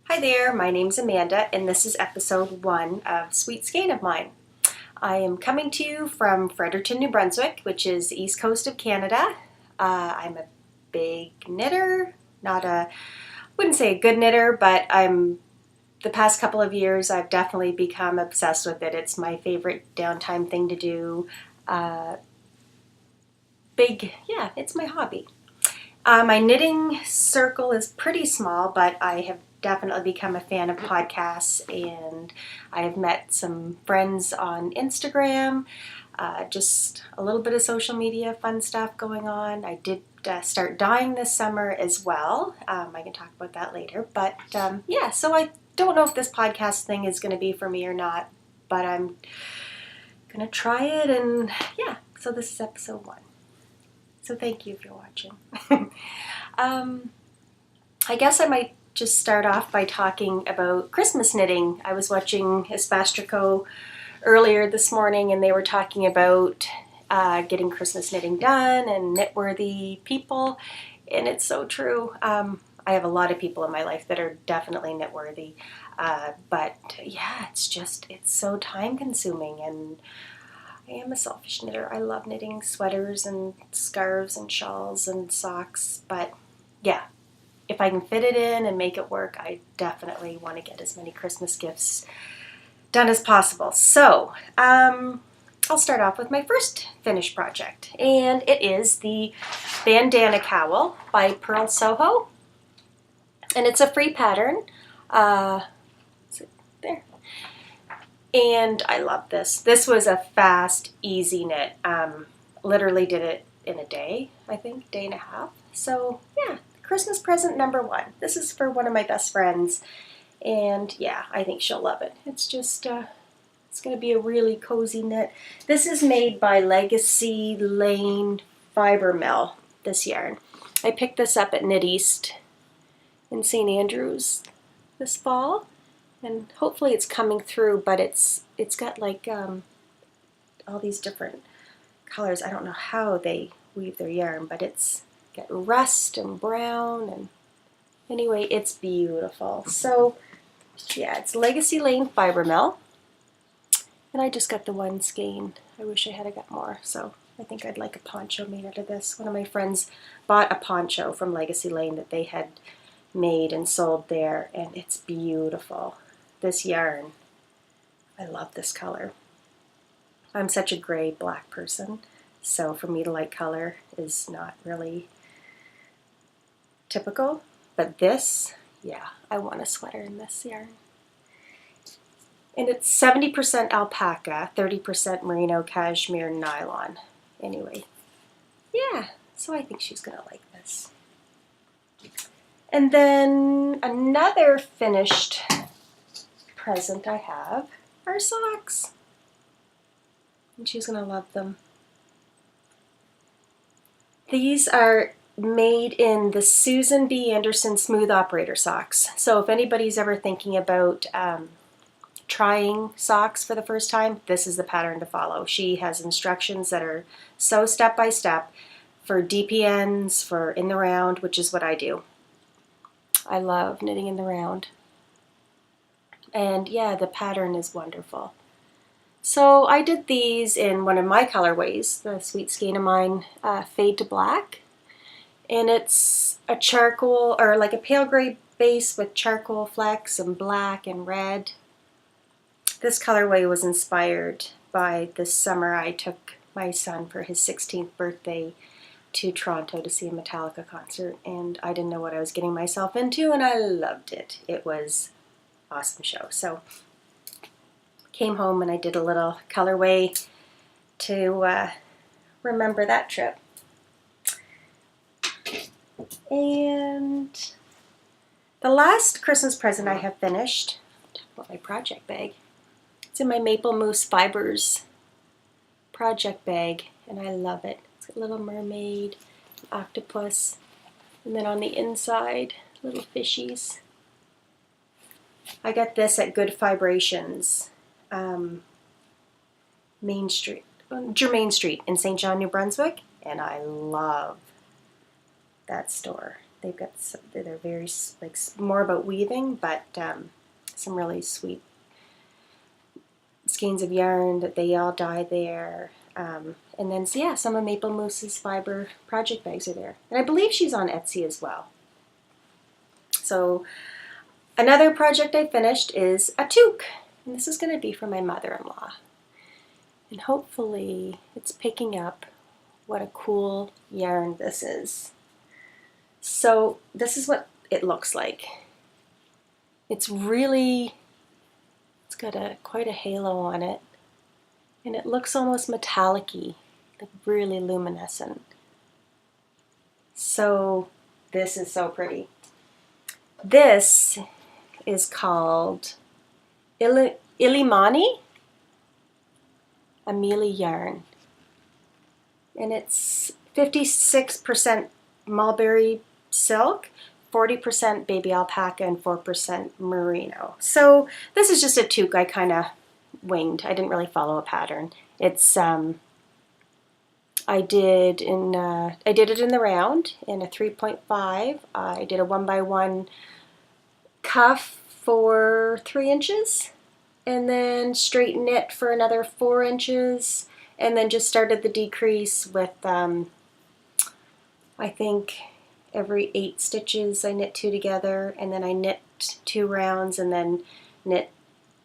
Hi there, my name's Amanda, and this is episode 1 of Sweet Skein of Mine. I am coming to you from Fredericton, New Brunswick, which is the east coast of Canada. I'm a big knitter, wouldn't say a good knitter, but the past couple of years I've definitely become obsessed with it. It's my favorite downtime thing to do. It's my hobby. My knitting circle is pretty small, but I have definitely become a fan of podcasts, and I have met some friends on Instagram, just a little bit of social media fun stuff going on. I did start dyeing this summer as well. I can talk about that later, but so I don't know if this podcast thing is going to be for me or not, but I'm going to try it, and so this is episode 1. So thank you if you're watching. I guess I might just start off by talking about Christmas knitting. I was watching Espastrico earlier this morning, and they were talking about getting Christmas knitting done and knit-worthy people, and it's so true. I have a lot of people in my life that are definitely knit-worthy, but it's so time-consuming, and I am a selfish knitter. I love knitting sweaters and scarves and shawls and socks, but if I can fit it in and make it work, I definitely want to get as many Christmas gifts done as possible. So, I'll start off with my first finished project, and it is the Bandana Cowl by Pearl Soho, and it's a free pattern. There. And I love this. This was a fast, easy knit. Literally did it in a day, I think, day and a half. So, Christmas present number 1. This is for one of my best friends, and I think she'll love it. It's just, it's going to be a really cozy knit. This is made by Legacy Lane Fiber Mill, this yarn. I picked this up at Knit East in St. Andrews this fall, and hopefully it's coming through, but it's got like all these different colors. I don't know how they weave their yarn, but it's got rust and brown, and anyway, it's beautiful. So it's Legacy Lane Fiber Mill, and I just got the one skein. I wish I had got more, so I think I'd like a poncho made out of this. One of my friends bought a poncho from Legacy Lane that they had made and sold there, and it's beautiful. This yarn, I love this color. I'm such a gray-black person, so for me to like color is not really typical, but this, I want a sweater in this yarn. And it's 70% alpaca, 30% merino cashmere nylon. Anyway, so I think she's gonna like this. And then another finished present I have are socks, and she's gonna love them. These are made in the Susan B. Anderson Smooth Operator socks. So if anybody's ever thinking about trying socks for the first time, this is the pattern to follow. She has instructions that are so step by step for DPNs, for in the round, which is what I do. I love knitting in the round. And the pattern is wonderful. So I did these in one of my colorways, the Sweetskeinomine Fade to Black. And it's a charcoal, or like a pale gray base with charcoal flecks and black and red. This colorway was inspired by this summer I took my son for his 16th birthday to Toronto to see a Metallica concert, and I didn't know what I was getting myself into, and I loved it. It was an awesome show. So came home and I did a little colorway to remember that trip. And the last Christmas present I have finished, talk about my project bag. It's in my Maple Mousse Fibers project bag, and I love it. It's got a little mermaid, an octopus, and then on the inside, little fishies. I got this at Good Vibrations, Main Street, Germain Street in St. John, New Brunswick, and I love that store. They've got they're very like more about weaving, but some really sweet skeins of yarn that they all dye there. And then, so yeah, some of Maple Moose's fiber project bags are there. And I believe she's on Etsy as well. So another project I finished is a toque. And this is going to be for my mother-in-law. And hopefully it's picking up what a cool yarn this is. So this is what it looks like. It's got quite a halo on it. And it looks almost metallic-y, like really luminescent. So this is so pretty. This is called Illimani Amelie yarn. And it's 56% mulberry silk, 40% baby alpaca, and 4% merino. So this is just a toque I kind of winged. I didn't really follow a pattern. It's I did it in the round in a 3.5. I did a 1x1 cuff for 3 inches, and then straight knit for another 4 inches, and then just started the decrease with I think every 8 stitches I knit 2 together, and then I knit 2 rounds, and then knit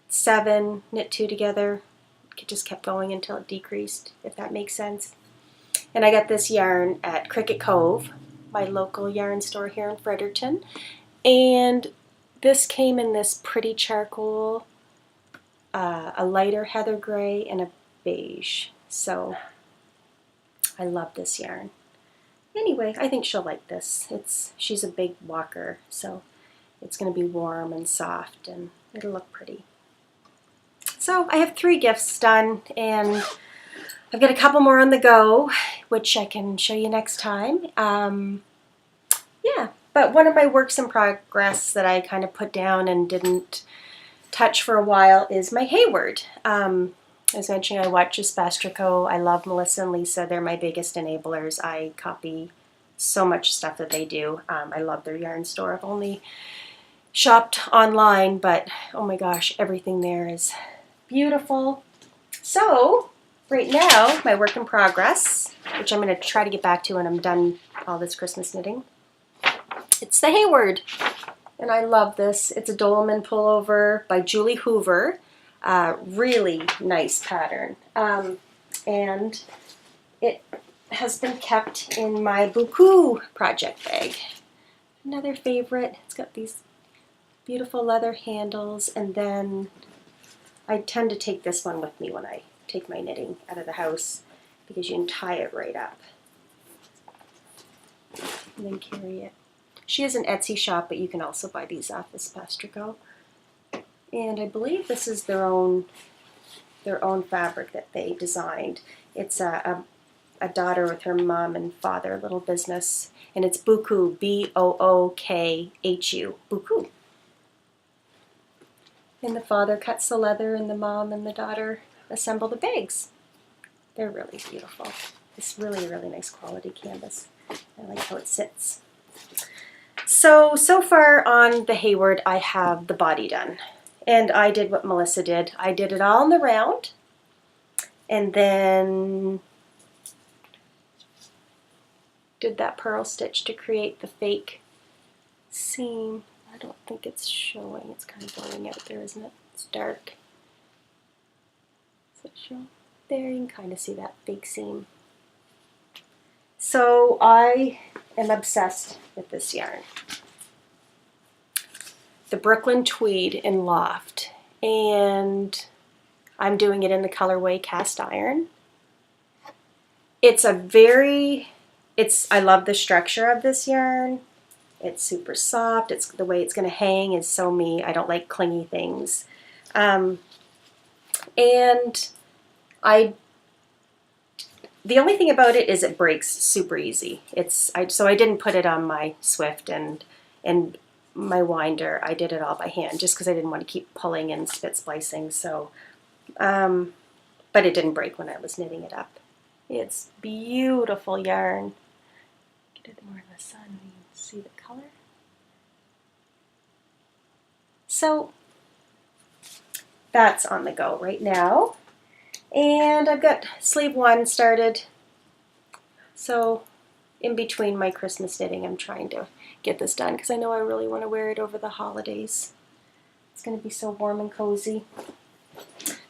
7, knit 2 together. It just kept going until it decreased, if that makes sense. And I got this yarn at Cricket Cove, my local yarn store here in Fredericton. And this came in this pretty charcoal, a lighter heather gray, and a beige. So I love this yarn. Anyway, I think she'll like this. She's a big walker, so it's going to be warm and soft, and it'll look pretty. So I have 3 gifts done, and I've got a couple more on the go, which I can show you next time. Yeah, but one of my works in progress that I kind of put down and didn't touch for a while is my Hayward. I was mentioning I watch Espastrico. I love Melissa and Lisa. They're my biggest enablers. I copy so much stuff that they do. I love their yarn store. I've only shopped online, but oh my gosh, everything there is beautiful. So right now, my work in progress, which I'm going to try to get back to when I'm done all this Christmas knitting, it's the Hayward. And I love this. It's a Dolman Pullover by Julie Hoover. Really nice pattern. And it has been kept in my Buku project bag. Another favorite. It's got these beautiful leather handles, and then I tend to take this one with me when I take my knitting out of the house, because you can tie it right up and then carry it. She has an Etsy shop, but you can also buy these off Espastrico. And I believe this is their own fabric that they designed. It's a daughter with her mom and father, little business, and it's Buku, B-O-O-K-H-U, Buku. And the father cuts the leather, and the mom and the daughter assemble the bags. They're really beautiful. It's really, really nice quality canvas. I like how it sits. So far on the Hayward, I have the body done. And I did what Melissa did. I did it all in the round, and then did that purl stitch to create the fake seam. I don't think it's showing. It's kind of blurring out there, isn't it? It's dark. Does it show? There, you can kind of see that fake seam. So I am obsessed with this yarn. The Brooklyn Tweed in Loft. And I'm doing it in the colorway cast iron. I love the structure of this yarn. It's super soft. It's the way it's going to hang is so me. I don't like clingy things. And the only thing about it is it breaks super easy. So I didn't put it on my Swift and my winder. I did it all by hand just because I didn't want to keep pulling and spit splicing. So, but it didn't break when I was knitting it up. It's beautiful yarn. Get it more in the sun, you can see the color. So that's on the go right now. And I've got sleeve 1 started. So in between my Christmas knitting, I'm trying to get this done because I know I really want to wear it over the holidays. It's going to be so warm and cozy.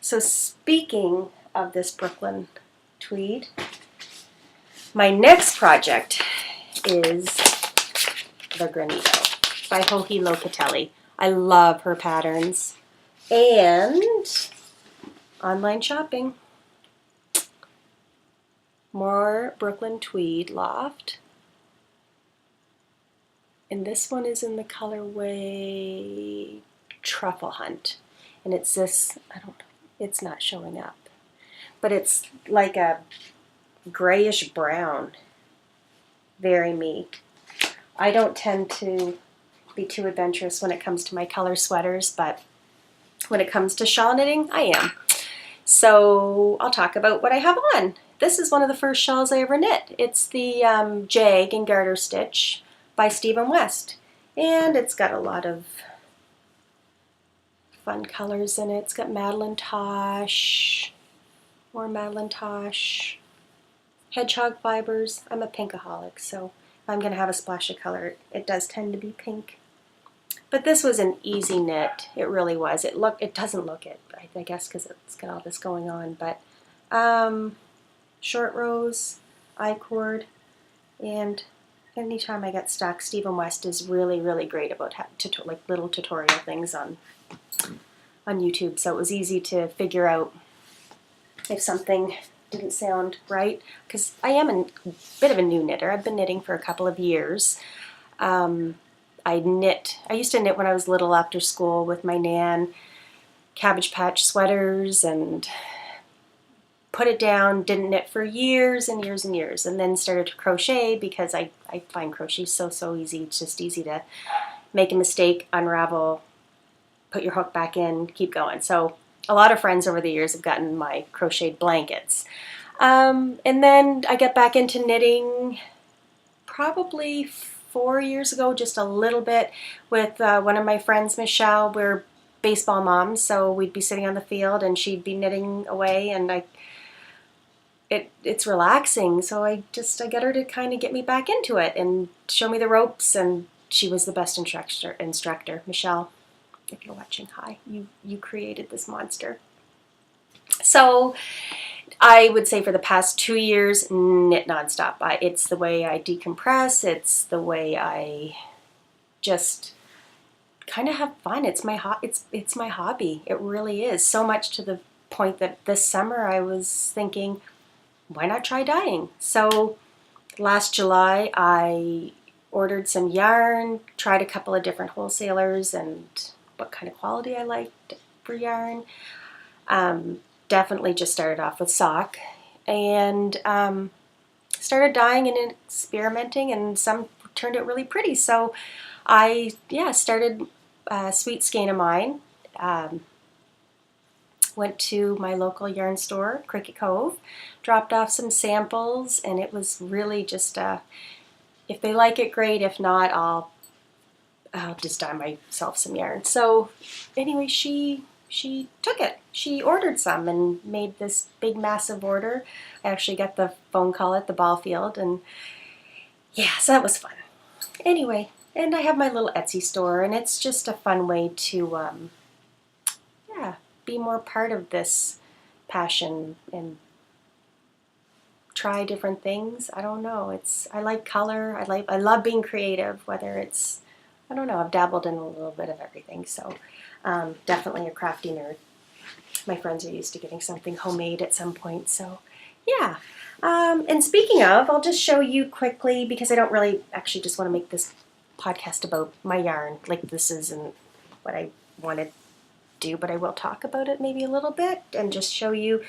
So speaking of this Brooklyn tweed, my next project is the Granito by Joji Locatelli. I love her patterns. And online shopping. More Brooklyn tweed loft. And this one is in the colorway Truffle Hunt. And it's this, I don't know, it's not showing up. But it's like a grayish brown. Very me. I don't tend to be too adventurous when it comes to my color sweaters, but when it comes to shawl knitting, I am. So I'll talk about what I have on. This is one of the first shawls I ever knit. It's the Jag and Garter Stitch by Stephen West. And it's got a lot of fun colors in it. It's got Madeline Tosh, more Madeline Tosh, hedgehog fibers. I'm a pinkaholic, so if I'm going to have a splash of color, it does tend to be pink. But this was an easy knit. It really was. It doesn't look it, I guess, because it's got all this going on. But short rows, I-cord, and anytime I get stuck, Stephen West is really, really great about like little tutorial things on YouTube. So it was easy to figure out if something didn't sound right, because I am a bit of a new knitter. I've been knitting for a couple of years. I used to knit when I was little after school with my nan, Cabbage Patch sweaters, and put it down, didn't knit for years and years and years, and then started to crochet because I find crochet so easy. It's just easy to make a mistake, unravel, put your hook back in, keep going. So a lot of friends over the years have gotten my crocheted blankets. And then I got back into knitting probably 4 years ago, just a little bit, with one of my friends, Michelle. We're baseball moms, so we'd be sitting on the field and she'd be knitting away, and it's relaxing. So I got her to kind of get me back into it and show me the ropes, and she was the best instructor. Michelle, if you're watching, hi. You created this monster. So I would say for the past 2 years, knit nonstop. It's the way I decompress. It's the way I just kind of have fun. It's my hobby. It really is. So much to the point that this summer I was thinking, why not try dyeing? So last July I ordered some yarn, tried a couple of different wholesalers and what kind of quality I liked for yarn. Definitely just started off with sock, and started dyeing and experimenting, and some turned out really pretty. So I started Sweetskeinomine. Went to my local yarn store, Cricket Cove, dropped off some samples, and it was really just if they like it, great. If not, I'll just dye myself some yarn. So anyway, she took it. She ordered some and made this big, massive order. I actually got the phone call at the ball field, and yeah, so that was fun. Anyway, and I have my little Etsy store, and it's just a fun way to, be more part of this passion and try different things. I don't know. I like color. I love being creative, whether it's, I don't know, I've dabbled in a little bit of everything. So definitely a crafty nerd. My friends are used to getting something homemade at some point. So yeah. And speaking of, I'll just show you quickly, because I don't really actually just want to make this podcast about my yarn. Like, this isn't what I want to do, but I will talk about it maybe a little bit and just show you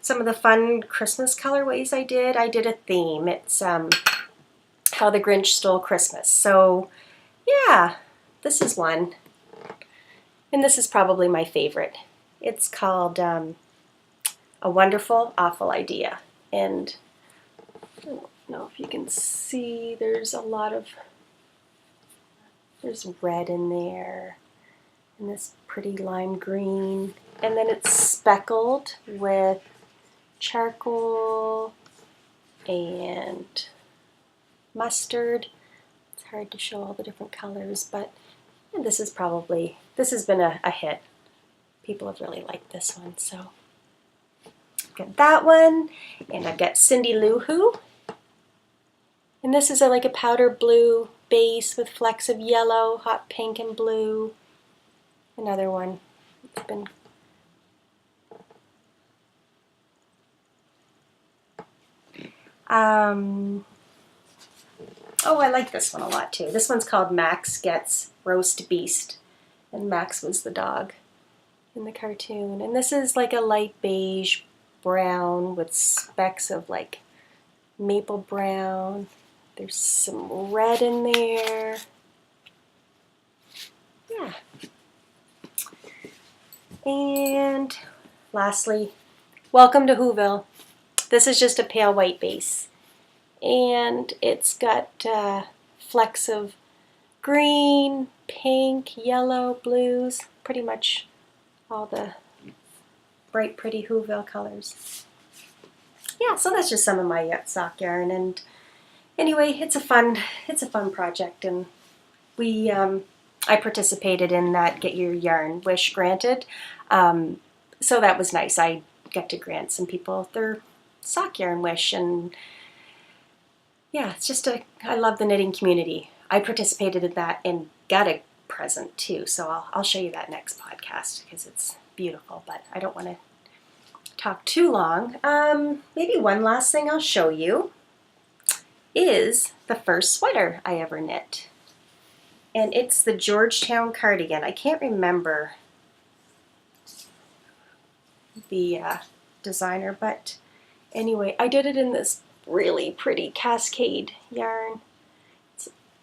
some of the fun Christmas colorways I did. I did a theme. It's How the Grinch Stole Christmas. So yeah, this is one. And this is probably my favorite. It's called A Wonderful, Awful Idea. And I don't know if you can see, there's red in there. in this pretty lime green. And then it's speckled with charcoal and mustard. It's hard to show all the different colors, but this has been a hit. People have really liked this one, so I've got that one, and I've got Cindy Lou Who. And this is like a powder blue base with flecks of yellow, hot pink, and blue. Another one. It's been oh, I like this one a lot too. This one's called Max Gets Roast Beast, and Max was the dog in the cartoon. And this is like a light beige brown with specks of like maple brown. There's some red in there. Yeah. And lastly, welcome to Whoville. This is just a pale white base. And it's got flecks of green, pink, yellow, blues, pretty much all the bright, pretty Whoville colors. Yeah, so that's just some of my sock yarn. And anyway, it's a fun project, and I participated in that Get Your Yarn Wish Granted. So that was nice. I got to grant some people their sock yarn wish, and yeah, it's just I love the knitting community. I participated in that and got a present too, so I'll show you that next podcast because it's beautiful, but I don't want to talk too long. Maybe one last thing I'll show you is the first sweater I ever knit. And it's the Georgetown Cardigan. I can't remember the designer, but anyway, I did it in this really pretty cascade yarn.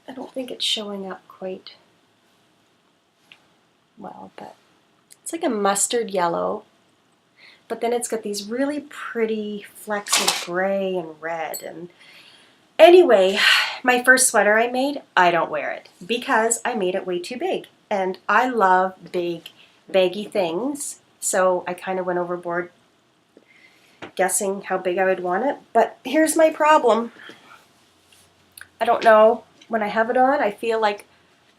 I don't think it's showing up quite well, but it's like a mustard yellow, but then it's got these really pretty flecks of gray and red. And anyway, my first sweater I made, I don't wear it because I made it way too big. And I love big, baggy things, so I kind of went overboard guessing how big I would want it. But here's my problem. I don't know, when I have it on, I feel like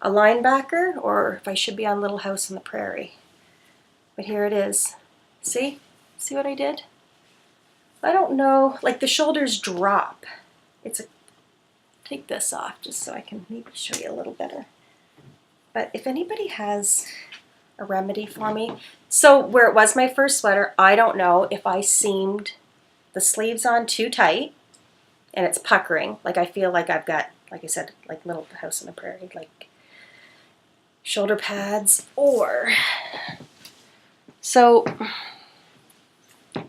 a linebacker or if I should be on Little House on the Prairie. But here it is. See? See what I did? I don't know, like the shoulders drop. Take this off just so I can maybe show you a little better. But if anybody has a remedy for me. So where it was my first sweater, I don't know if I seamed the sleeves on too tight and it's puckering. Like I feel like I've got, like I said, like Little House on the Prairie, like shoulder pads, or so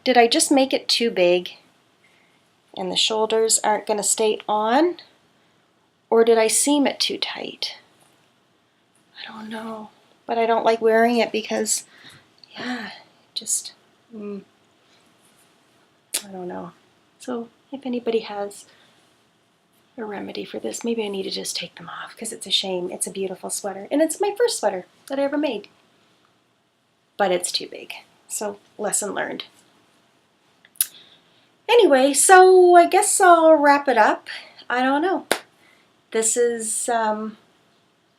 did I just make it too big and the shoulders aren't going to stay on? Or did I seam it too tight? I don't know. But I don't like wearing it because, yeah, just, I don't know. So if anybody has a remedy for this, maybe I need to just take them off because it's a shame. It's a beautiful sweater. And it's my first sweater that I ever made. But it's too big. So lesson learned. Anyway, so I guess I'll wrap it up. I don't know. This is going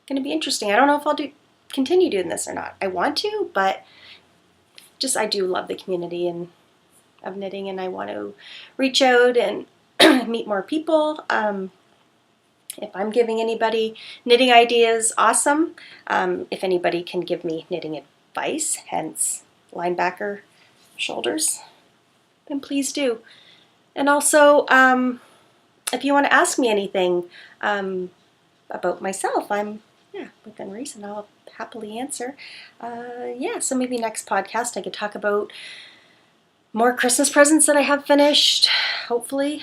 to be interesting. I don't know if I'll continue doing this or not. I want to, but just I do love the community and of knitting, and I want to reach out and meet more people. If I'm giving anybody knitting ideas, awesome. If anybody can give me knitting advice, hence linebacker shoulders, then please do. And also, if you want to ask me anything about myself, within reason, I'll happily answer. So maybe next podcast I could talk about more Christmas presents that I have finished, hopefully.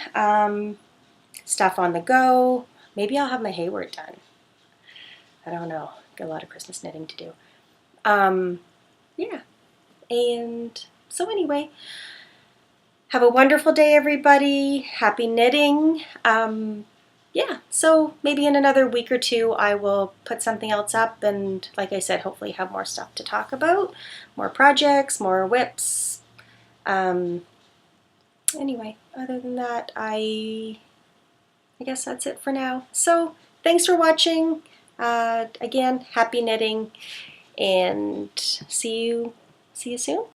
Stuff on the go. Maybe I'll have my Hayward done. I don't know. Got a lot of Christmas knitting to do. And so anyway, have a wonderful day, everybody. Happy knitting. yeah, so maybe in another week or two I will put something else up, and like I said, hopefully have more stuff to talk about, more projects, more whips. Anyway, other than that, I guess that's it for now. So thanks for watching. Again, happy knitting, and see you soon.